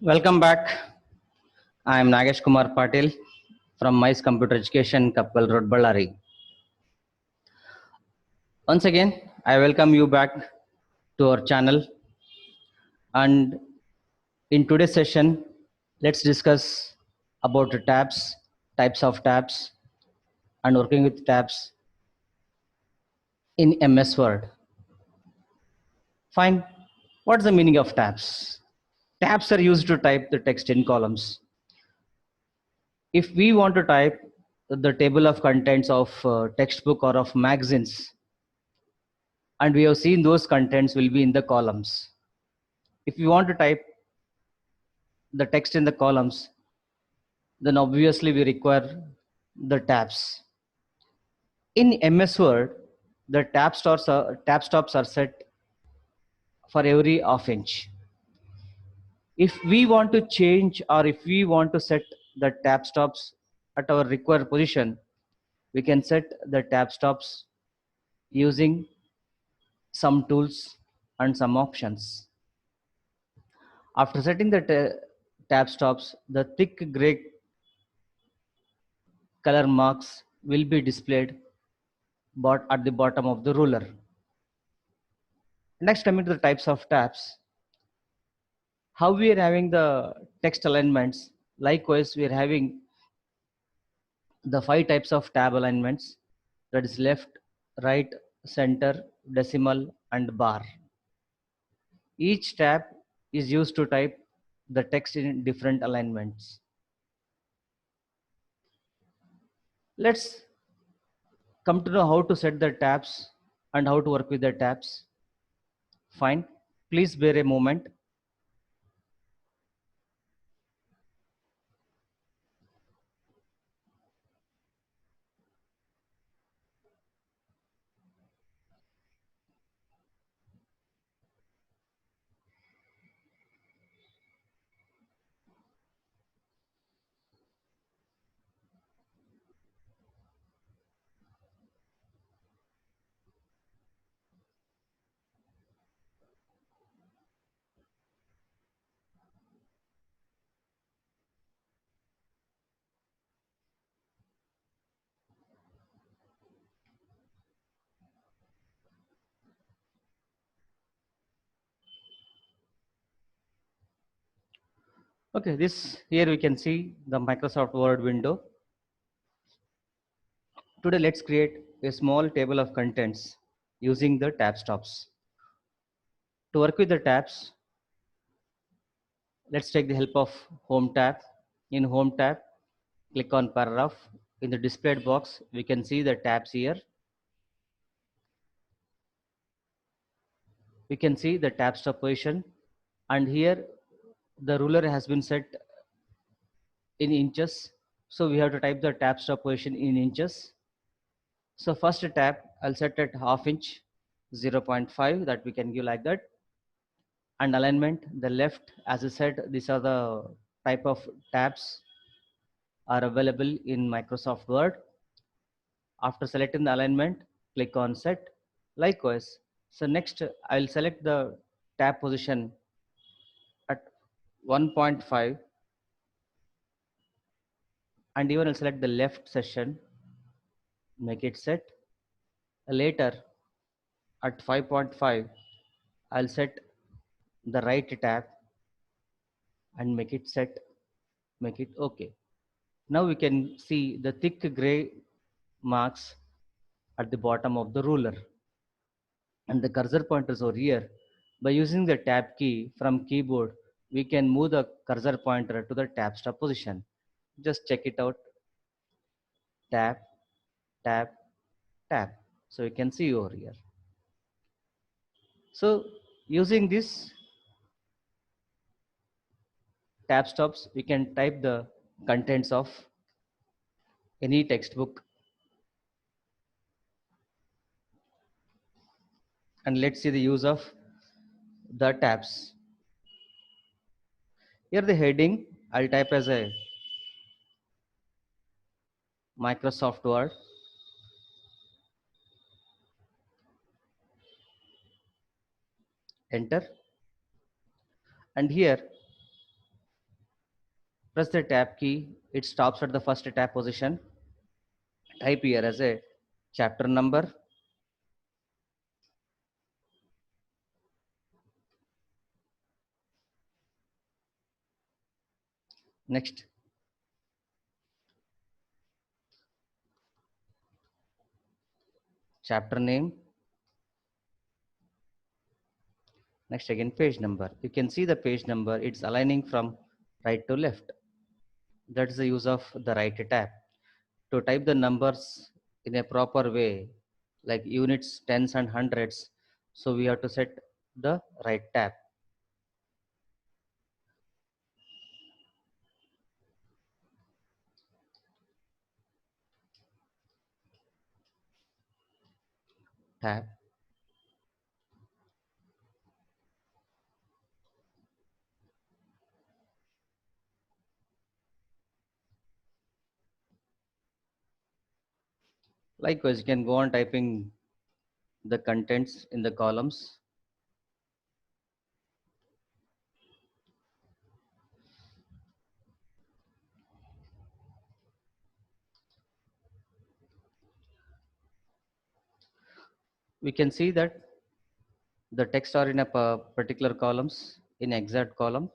Welcome back. I am Nagesh Kumar Patil from Mice Computer Education, Kappal Road, Ballari. Once again, I welcome you back to our channel. And in today's session, let's discuss about the tabs, types of tabs, and working with tabs in MS Word. Fine. What's the meaning of tabs? Tabs are used to type the text in columns. If we want to type the table of contents of textbook or of magazines, and we have seen those contents will be in the columns. If you want to type the text in the columns, then obviously we require the tabs. In MS Word, the tab stops are set for every half inch. If we want to change or if we want to set the tab stops at our required position, we can set the tab stops using some tools and some options. After setting the tab stops, the thick gray color marks will be displayed at the bottom of the ruler. Next, coming to the types of tabs, how we are having the text alignments. Likewise, we are having the 5 types of tab alignments, that is left, right, center, decimal, and bar. Each tab is used to type the text in different alignments. Let's come to know how to set the tabs and how to work with the tabs. Fine. Please bear a moment. Okay, this here we can see the Microsoft Word window. Today, let's create a small table of contents using the tab stops. To work with the tabs, let's take the help of Home tab. In Home tab, click on Paragraph. In the displayed box, we can see the tabs here. We can see the tab stop position, and here the ruler has been set in inches. So we have to type the tab stop position in inches. So first tab, I'll set at half inch, 0.5, that we can give like that. And alignment, the left, as I said, these are the type of tabs are available in Microsoft Word. After selecting the alignment, click on set. Likewise, so next I'll select the tab position at 1.5, and even I'll select the left section, make it set. Later at 5.5, I'll set the right tab and make it set, make it okay. Now we can see the thick gray marks at the bottom of the ruler, and the cursor pointers over here. By using the tab key from keyboard, we can move the cursor pointer to the tab stop position. Just check it out. Tab, tab, tab. So you can see over here. So using this tab stops, we can type the contents of any textbook. And let's see the use of the tabs. Here the heading, I'll type as a Microsoft Word. Enter. And here Press the tab key. It stops at the first tab position. Type here as a chapter number. Next, chapter name. Next again, page number. You can see the page number. It's aligning from right to left. That's the use of the right tab. To type the numbers in a proper way, like units, tens and hundreds, so we have to set the right tab. Tab. Likewise, you can go on typing the contents in the columns. We can see that the text are in a particular columns in exact column.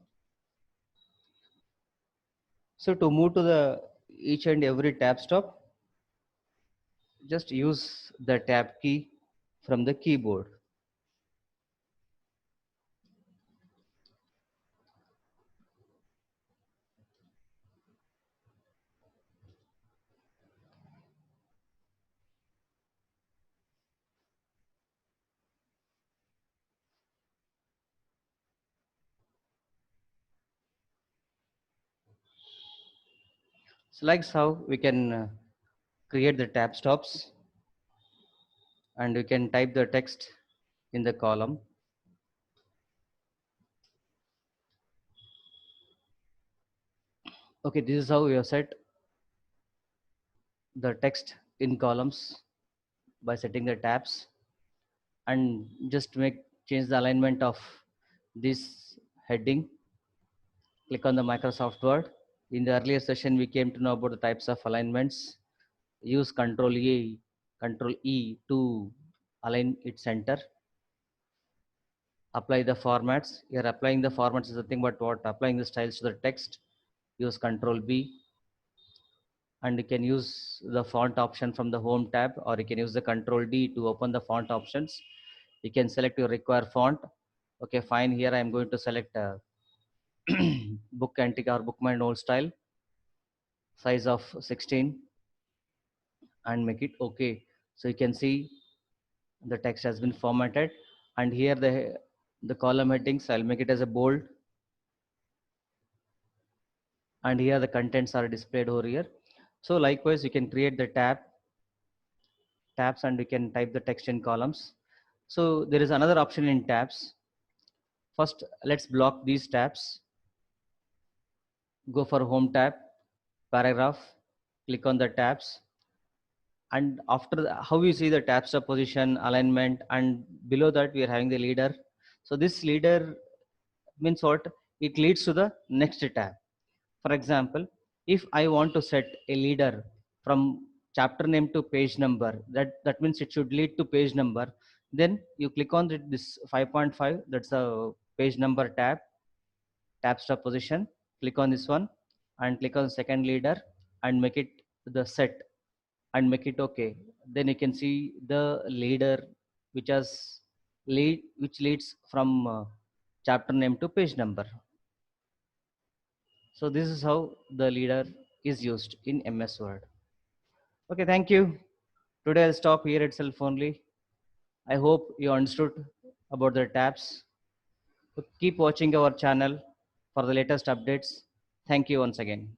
So to move to the each and every tab stop, just use the tab key from the keyboard. So like how we can create the tab stops, and we can type the text in the column. Okay, this is how we have set the text in columns by setting the tabs, and just make change the alignment of this heading. Click on the Microsoft Word. In the earlier session, we came to know about the types of alignments. Use Control E to align its center. Apply the formats. Here applying the formats is the thing, but what applying the styles to the text. Use Control B, and you can use the font option from the home tab, or you can use the Control D to open the font options. You can select your required font. Okay, fine. Here I am going to select Book Antique or Bookmind old style, size of 16, and make it okay. So you can see the text has been formatted, and here the column headings I'll make it as a bold, and here the contents are displayed over here. So likewise, you can create the tabs, and you can type the text in columns. So there is another option in tabs. First, let's block these tabs. Go for home tab, paragraph, click on the tabs, and after how you see the tabs of position, alignment, and below that we are having the leader. So this leader means what? It leads to the next tab. For example, if I want to set a leader from chapter name to page number, that means it should lead to page number. Then you click on this 5.5, that's a page number tab stop position. Click on this one and click on second leader and make it the set and make it okay. Then you can see the leader which has which leads from chapter name to page number. So this is how the leader is used in MS Word. Okay, thank you. Today I'll stop here itself only. I hope you understood about the tabs. So keep watching our channel for the latest updates. Thank you once again.